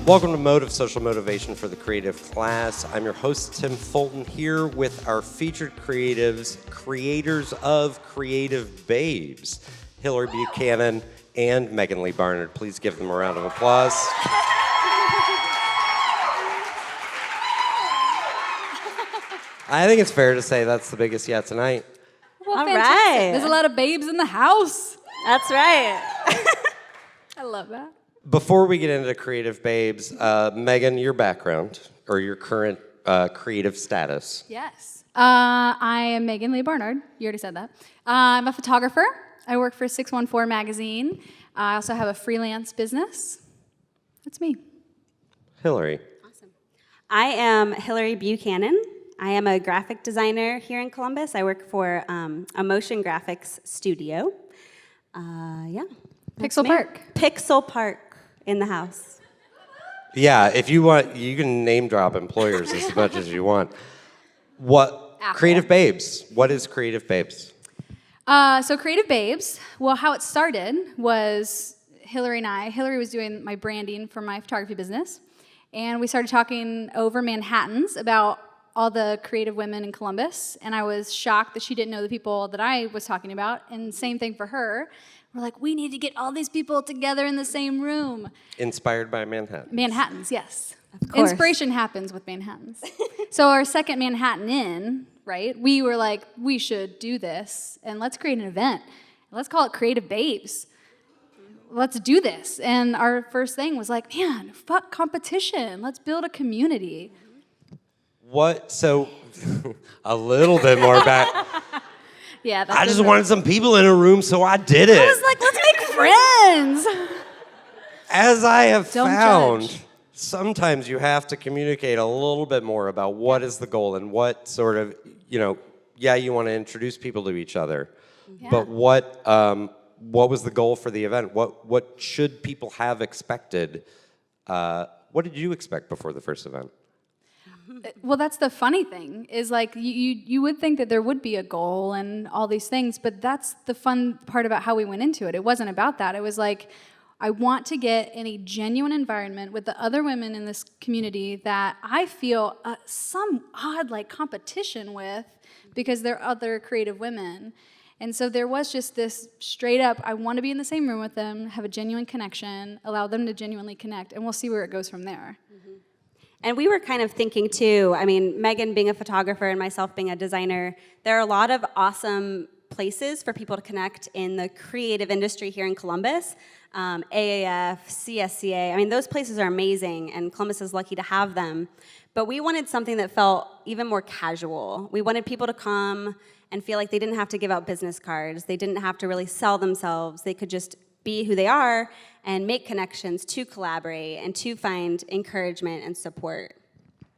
Welcome to Motive, Social Motivation for the Creative Class. I'm your host, Tim Fulton, here with our featured creatives, creators of Creative Babes, Hillary Buchanan and Megan Lee Barnard. Please give them a round of applause. I think it's fair to say that's the biggest yet tonight. Well, All fantastic. right. There's a lot of babes in the house. That's right. I love that. Before we get into Creative Babes, Megan, your background or your current creative status. Yes. I am Megan Lee Barnard. You already said that. I'm a photographer. I work for 614 Magazine. I also have a freelance business. That's me. Hillary. Awesome. I am Hillary Buchanan. I am a graphic designer here in Columbus. I work for a motion graphics studio. Pixel Park. Pixel Park in the house. Yeah, if you want, you can name drop employers as much as you want. What Apple. Creative Babes? What is Creative Babes? So Creative Babes, well, how it started was Hillary and I. Hillary was doing my branding for my photography business, and we started talking over Manhattans about all the creative women in Columbus, and I was shocked that she didn't know the people that I was talking about, and same thing for her. We're like, we need to get all these people together in the same room. Inspired by Manhattan. Manhattans, yes. Of course. Inspiration happens with Manhattans. So our second Manhattan in, right, we were like, we should do this, and let's create an event. Let's call it Creative Babes. Let's do this. And our first thing was like, man, fuck competition. Let's build a community. What? So, a little bit more back. Yeah, that's I just different. wanted some people in a room, so I did it. I was like, let's make friends. As I have Don't found, judge. sometimes you have to communicate a little bit more about what is the goal and what sort of, you want to introduce people to each other. Yeah. But what was the goal for the event? What should people have expected? What did you expect before the first event? Well, that's the funny thing, is like you would think that there would be a goal and all these things, but that's the fun part about how we went into it. It wasn't about that. It was like, I want to get in a genuine environment with the other women in this community that I feel some odd like competition with because they're other creative women. And so there was just this straight up, I want to be in the same room with them, have a genuine connection, allow them to genuinely connect, and we'll see where it goes from there. And we were kind of thinking too, I mean, Megan being a photographer and myself being a designer, there are a lot of awesome places for people to connect in the creative industry here in Columbus. AAF, CSCA, I mean, those places are amazing, and Columbus is lucky to have them. But we wanted something that felt even more casual. We wanted people to come and feel like they didn't have to give out business cards. They didn't have to really sell themselves. They could just be who they are and make connections to collaborate and to find encouragement and support.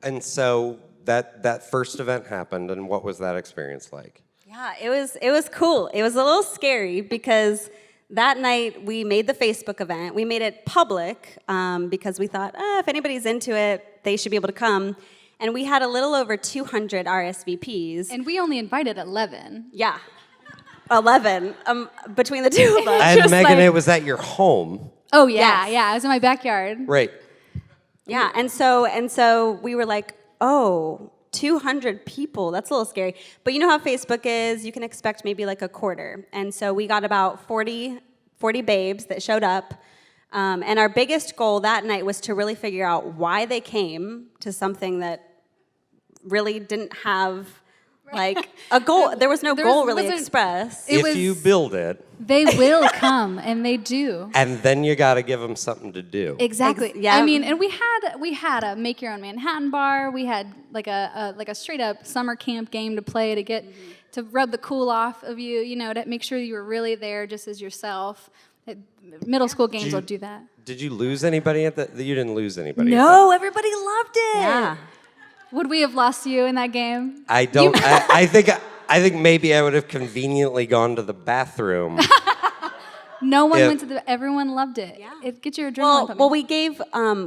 And so that first event happened, and what was that experience like? Yeah, it was cool. It was a little scary because that night we made the Facebook event. We made it public because we thought, if anybody's into it, they should be able to come. And we had a little over 200 RSVPs. And we only invited 11. Yeah, 11 between the two of us. And Just Megan, like- it was at your home. Oh, yeah, Yes. yeah. It was in my backyard. Right. Yeah, and so we were like, 200 people, that's a little scary. But you know how Facebook is, you can expect maybe like a quarter. And so we got about 40 babes that showed up. And our biggest goal that night was to really figure out why they came to something that really didn't have like a goal. There was no goal really wasn't- expressed. It If was- you build it, They will come, and they do. and then you got to give them something to do. Exactly. Yeah. I mean, and we had a make your own Manhattan bar. We had like a straight up summer camp game to play to get to rub the cool off of you. To make sure you were really there just as yourself. Middle school games will do that. Did you lose anybody at the? You didn't lose anybody. No, everybody loved it. Yeah. Would we have lost you in that game? I don't. I think maybe I would have conveniently gone to the bathroom. No one Yeah. went to the. Everyone loved it. Yeah. It gets your adrenaline pumping. Well, we gave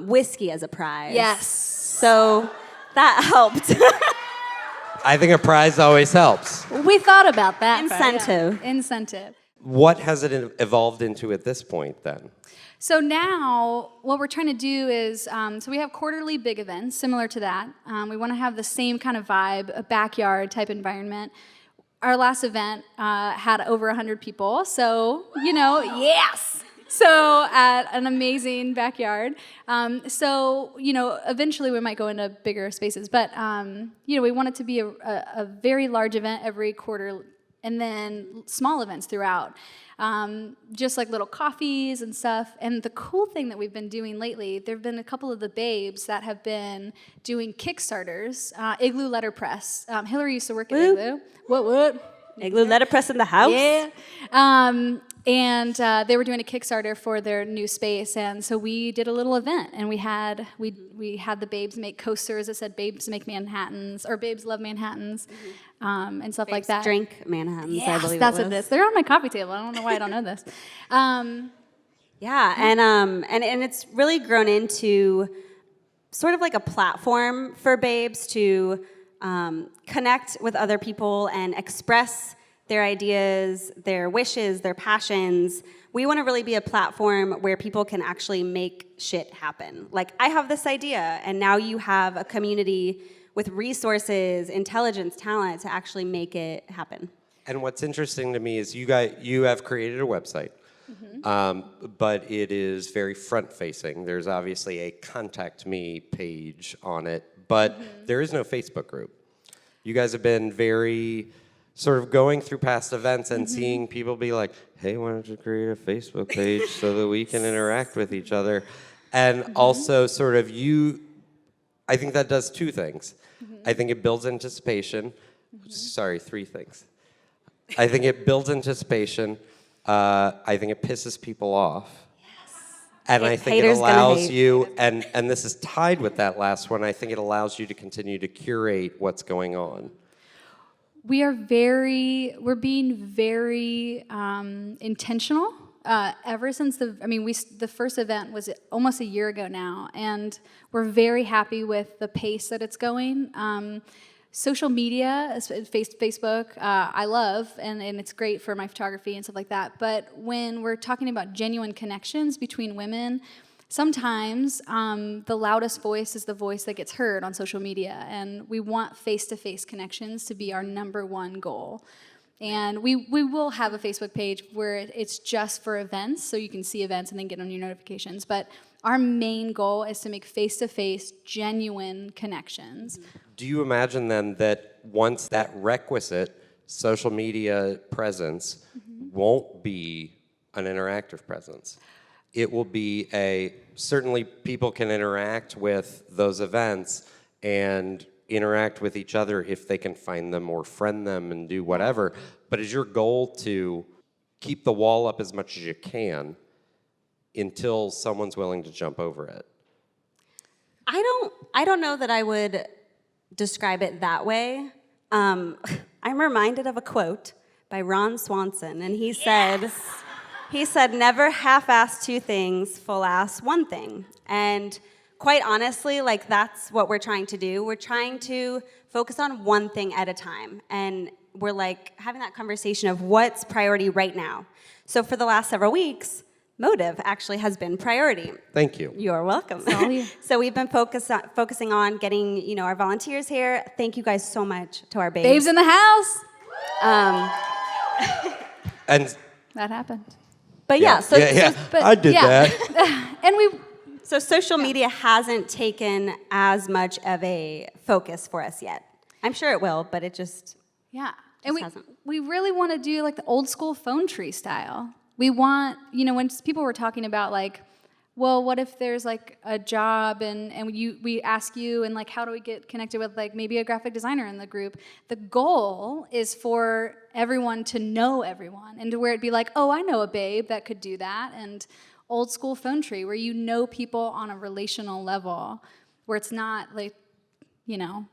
whiskey as a prize. Yes. So that helped. I think a prize always helps. We thought about that. but, yeah. Incentive. Incentive. What has it evolved into at this point then? So now, what we're trying to do is, so we have quarterly big events similar to that. We want to have the same kind of vibe, a backyard type environment. Our last event had over 100 people, so, yes! So at an amazing backyard. Eventually we might go into bigger spaces, but, we want it to be a very large event every quarter, and then small events throughout. Just like little coffees and stuff. And the cool thing that we've been doing lately, there have been a couple of the babes that have been doing Kickstarters, Igloo Letterpress. Hillary used to work at Igloo. What? Igloo Letterpress in the house? Yeah. And they were doing a Kickstarter for their new space, and so we did a little event, and we had the babes make coasters that said "Babes make Manhattans" or "Babes love Manhattans," and stuff like that. Drink Manhattans, Yes, I believe that's it what was. this. They're on my coffee table. I don't know why I don't know this. Yeah, and it's really grown into sort of like a platform for babes to connect with other people and express their ideas, their wishes, their passions. We want to really be a platform where people can actually make shit happen. Like, I have this idea, and now you have a community with resources, intelligence, talent to actually make it happen. And what's interesting to me is you have created a website, but it is very front-facing. There's obviously a contact me page on it, but there is no Facebook group. You guys have been very sort of going through past events and seeing people be like, hey, why don't you create a Facebook page so that we can interact with each other? And also sort of I think that does two things. I think it builds anticipation. Sorry, three things. I think it builds anticipation. I think it pisses people off. And I think it Haters gonna allows hate. you, and this is tied with that last one, I think it allows you to continue to curate what's going on. We're being very intentional. Ever since the first event was almost a year ago now, and we're very happy with the pace that it's going. Social media, Facebook, I love, and it's great for my photography and stuff like that. But when we're talking about genuine connections between women, sometimes the loudest voice is the voice that gets heard on social media, and we want face-to-face connections to be our number one goal. And we will have a Facebook page where it's just for events, so you can see events and then get on your notifications. But our main goal is to make face-to-face, genuine connections. Do you imagine then that once that requisite social media presence won't be an interactive presence, it will be certainly people can interact with those events and interact with each other if they can find them or friend them and do whatever, but is your goal to keep the wall up as much as you can until someone's willing to jump over it? I don't know that I would describe it that way. I'm reminded of a quote by Ron Swanson, and he said, never half-ass two things, full-ass one thing. And quite honestly, like, that's what we're trying to do. We're trying to focus on one thing at a time. And we're like having that conversation of what's priority right now. So for the last several weeks, Motive actually has been priority. Thank you. You're welcome. all you. So we've been focusing on getting, our volunteers here. Thank you guys so much to our babes. Babes in the house. And That happened. But yeah, so But, I did yeah. that. And So social media hasn't taken as much of a focus for us yet. I'm sure it will, but it just... Yeah, and hasn't. we really want to do like the old school phone tree style. We want, when people were talking about like, well, what if there's like a job and we ask you and like how do we get connected with like maybe a graphic designer in the group? The goal is for everyone to know everyone and to where it'd be like, oh, I know a babe that could do that, and old school phone tree where you know people on a relational level where it's not like,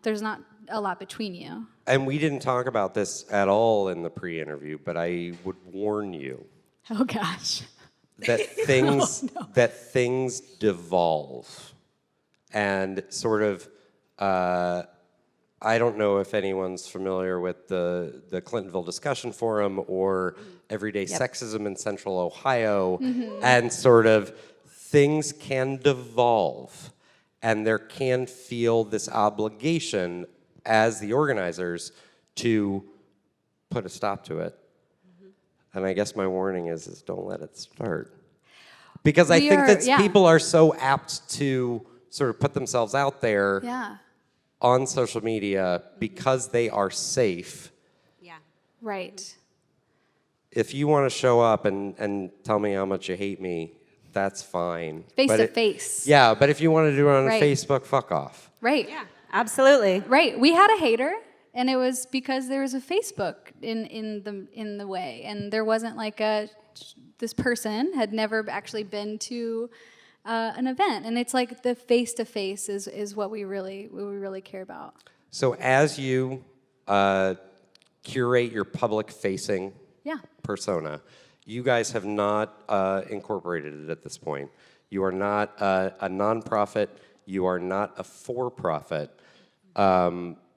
there's not a lot between you. And we didn't talk about this at all in the pre-interview, but I would warn you Oh gosh. that things devolve, and sort of I don't know if anyone's familiar with the Clintonville Discussion Forum or Everyday Sexism in Central Ohio, and sort of things can devolve, and there can feel this obligation as the organizers to put a stop to it. And I guess my warning is don't let it start. Because I think that people are so apt to sort of put themselves out there on social media because they are safe. Yeah. Right. If you want to show up and tell me how much you hate me, that's fine. Face to face. Yeah, but if you want to do it on Right. Facebook, fuck off. Right. Yeah, absolutely. Right. We had a hater, and it was because there was a Facebook in the way, and there wasn't like this person had never actually been to an event, and it's like the face to face is what we really care about. So as you curate your public-facing persona, you guys have not incorporated it at this point. You are not a nonprofit. You are not a for-profit.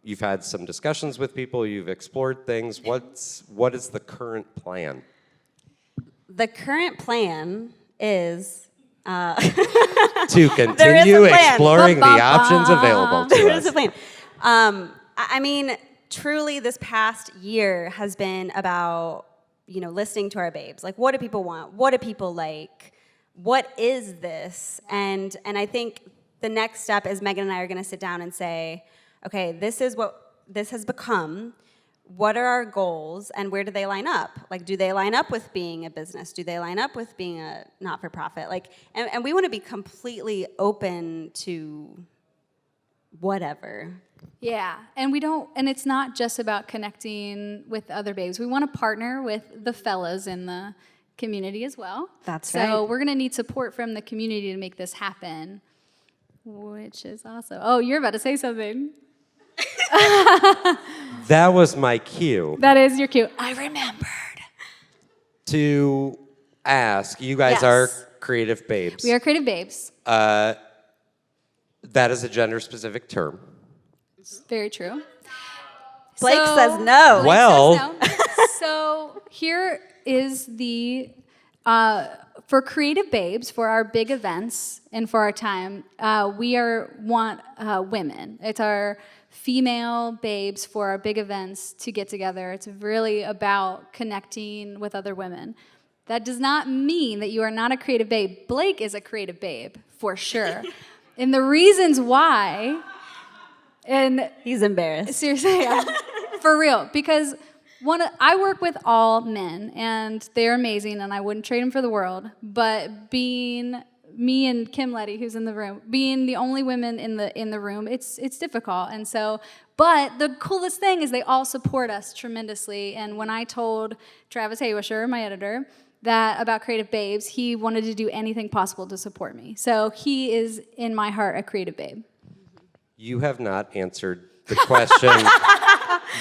You've had some discussions with people. You've explored things. What is the current plan? The current plan is To continue exploring the options available to there us. is a plan. I mean, truly, this past year has been about listening to our babes. Like, what do people want? What do people like? What is this? And I think the next step is Megan and I are going to sit down and say, okay, this is what this has become. What are our goals, and where do they line up? Like, do they line up with being a business? Do they line up with being a not-for-profit? Like, and we want to be completely open to whatever. Yeah, and it's not just about connecting with other babes. We want to partner with the fellas in the community as well. That's so right. So we're going to need support from the community to make this happen, which is also, oh, you're about to say something. That was my cue That is your cue. I remembered. to ask. You guys Yes. are creative babes. We are creative babes. That is a gender-specific term. It's very true. Blake So- says no. Blake Well- says no. So here is the for creative babes, for our big events and for our time, we want women. It's our female babes for our big events to get together. It's really about connecting with other women. That does not mean that you are not a creative babe. Blake is a creative babe, for sure. And the reasons why, and He's embarrassed. seriously, yeah, for real, because I work with all men, and they're amazing, and I wouldn't trade them for the world. But being me and Kim Letty, who's in the room, being the only women in the room, it's difficult. And so, but the coolest thing is they all support us tremendously. And when I told Travis Haywisher, my editor, that about Creative Babes, he wanted to do anything possible to support me. So he is, in my heart, a creative babe. You have not answered the question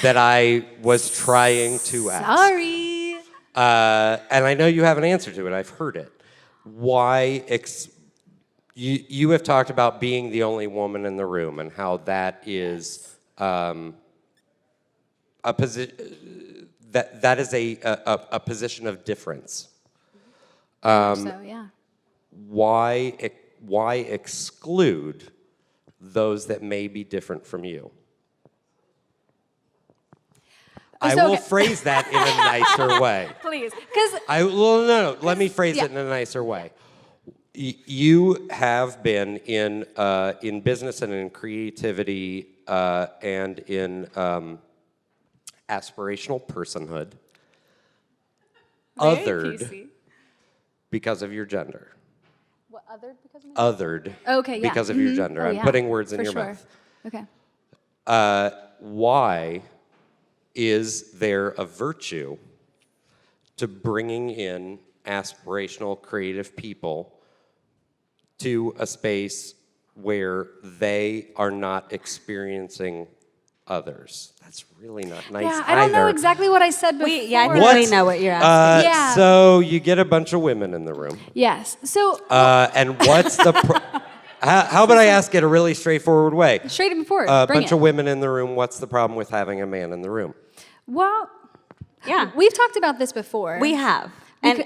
that I was trying to ask. Sorry. And I know you have an answer to it. I've heard it. Why? You have talked about being the only woman in the room and how that is a position that is a position of difference. So yeah. Why exclude those that may be different from you? I So, will okay. phrase that in a nicer way. Please, because No. Let me phrase it in a nicer way. You have been in business and in creativity and in aspirational personhood, othered because of your gender. What, othered because of my Othered Okay, yeah. because of your gender. Oh, I'm yeah, putting words in for your sure. mouth. Okay. Why is there a virtue to bringing in aspirational, creative people to a space where they are not experiencing others? That's really not nice Yeah, I don't know either. exactly what I said before. I think we know what you're asking. Yeah. So you get a bunch of women in the room. Yes. So And what's the... How about I ask it a really straightforward way? Straight and forward. A Bring bunch it. of women in the room. What's the problem with having a man in the room? Well, Yeah, we've talked about this before. we have. And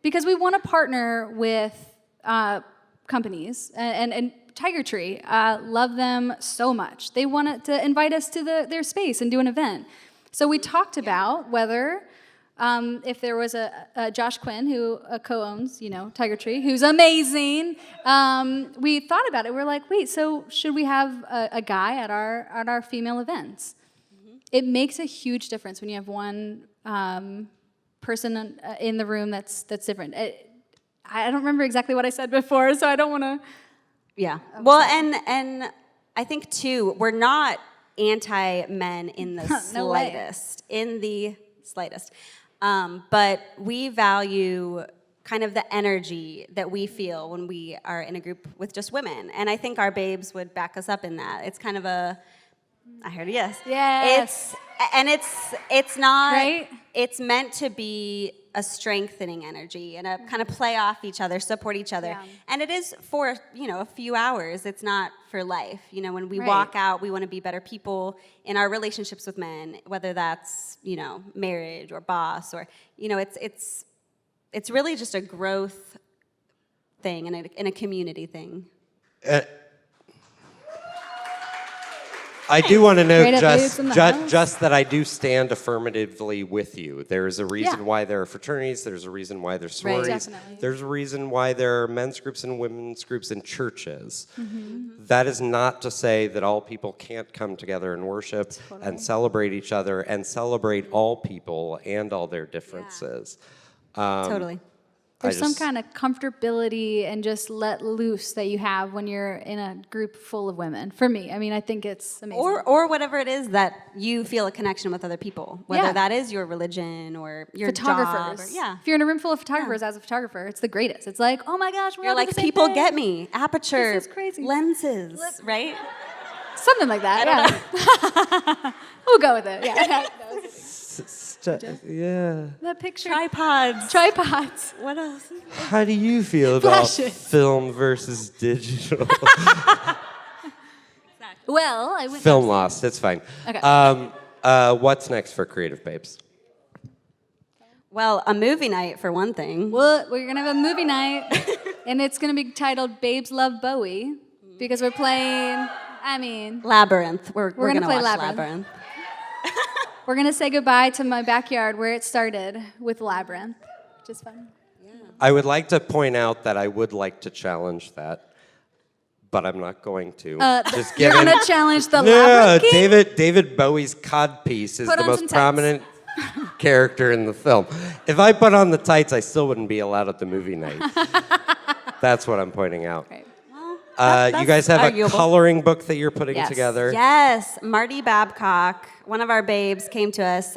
Because we want to partner with companies and Tiger Tree, love them so much. They wanted to invite us to their space and do an event. So we talked about whether if there was a Josh Quinn who co-owns, Tiger Tree, who's amazing. We thought about it. We're like, wait, so should we have a guy at our female events? Mm-hmm. It makes a huge difference when you have one person in the room that's different. I don't remember exactly what I said before, so I don't want to. yeah. Well, and I think too, we're not anti-men in the No way. slightest. But we value kind of the energy that we feel when we are in a group with just women. And I think our babes would back us up in that. It's kind of I heard a yes. Yes. It's not, Right? It's meant to be a strengthening energy and a kind of play off each other, support each other. Yeah. And it is for, a few hours. It's not for life. When we Right. walk out, we want to be better people in our relationships with men, whether that's, marriage or boss or, it's really just a growth thing and a community thing. I do want to Straight note up babes in the house. just that I do stand affirmatively with you. There is a reason Yeah. why there are fraternities. There's a reason why there's sororities. Definitely. There's a reason why there are men's groups and women's groups in churches. Mm-hmm. That is not to say that all people can't come together and worship and celebrate each other and celebrate all people and all their differences. Totally. There's some just- kind of comfortability and just let loose that you have when you're in a group full of women. For me, I think it's amazing. Or whatever it is that you feel a connection with other people, whether Yeah. that is your religion or your photographers. job. Yeah. If you're in a room full of photographers as a photographer, it's the greatest. It's like, oh my gosh, we're You're all doing like, the same people thing. get me. Aperture, This is crazy. lenses, right? Something like that. Yeah. We'll go with it. Yeah. Yeah. That picture. Tripods. Tripods. What else? How do you feel about Flashes. film versus digital? Well, I went. Film lost. It's fine. Okay. What's next for Creative Babes? Well, a movie night for one thing. Well, we're gonna have a movie night, and it's gonna be titled "Babes Love Bowie" because we're playing. Labyrinth. We're gonna gonna play watch Labyrinth. Labyrinth. We're gonna say goodbye to my backyard where it started with Labyrinth, which is fun. I would like to point out that I would like to challenge that, but I'm not going to. Just You're given. gonna challenge the No, Labyrinth King? David Bowie's codpiece is Put the on most some tights. prominent character in the film. If I put on the tights, I still wouldn't be allowed at the movie night. That's what I'm pointing out. Right. You guys have arguable. a coloring book that you're putting Yes. together. Yes, Marty Babcock, one of our babes, came to us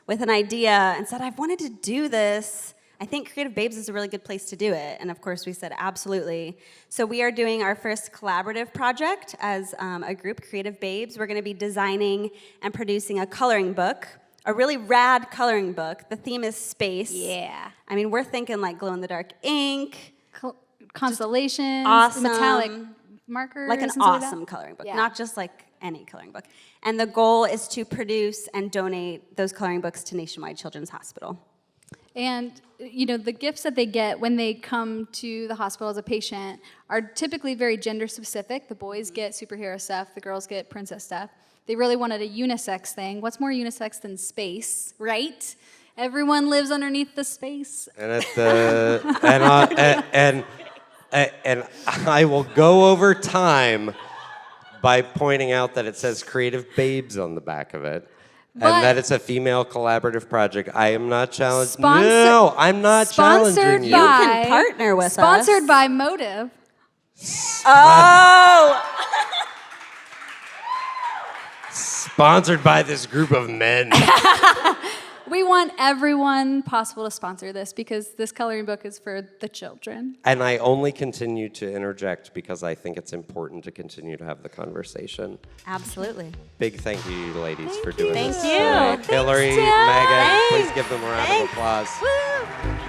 with an idea and said, I've wanted to do this. I think Creative Babes is a really good place to do it. And of course, we said, absolutely. So we are doing our first collaborative project as a group, Creative Babes. We're going to be designing and producing a coloring book, a really rad coloring book. The theme is space. Yeah. We're thinking like glow-in-the-dark ink, Constellations, awesome. metallic markers, like an and stuff like that. awesome coloring book, Yeah. not just like any coloring book. And the goal is to produce and donate those coloring books to Nationwide Children's Hospital. And the gifts that they get when they come to the hospital as a patient are typically very gender specific. The boys get superhero stuff, the girls get princess stuff. They really wanted a unisex thing. What's more unisex than space, right? Everyone lives underneath the space. And at the and I will go over time by pointing out that it says Creative Babes on the back of it. But- And that it's a female collaborative project. I am not challenging. Sponsor- No, I'm not Sponsored challenging you. by, can partner with us. Sponsored by Motive. Oh! Sponsored by this group of men. We want everyone possible to sponsor this because this coloring book is for the children. And I only continue to interject because I think it's important to continue to have the conversation. Absolutely. Big thank you, ladies, for doing Thank this. you. tonight. Thanks, Hillary, Tim. Megan, Thanks. please give them a round Thanks. of applause. Woo!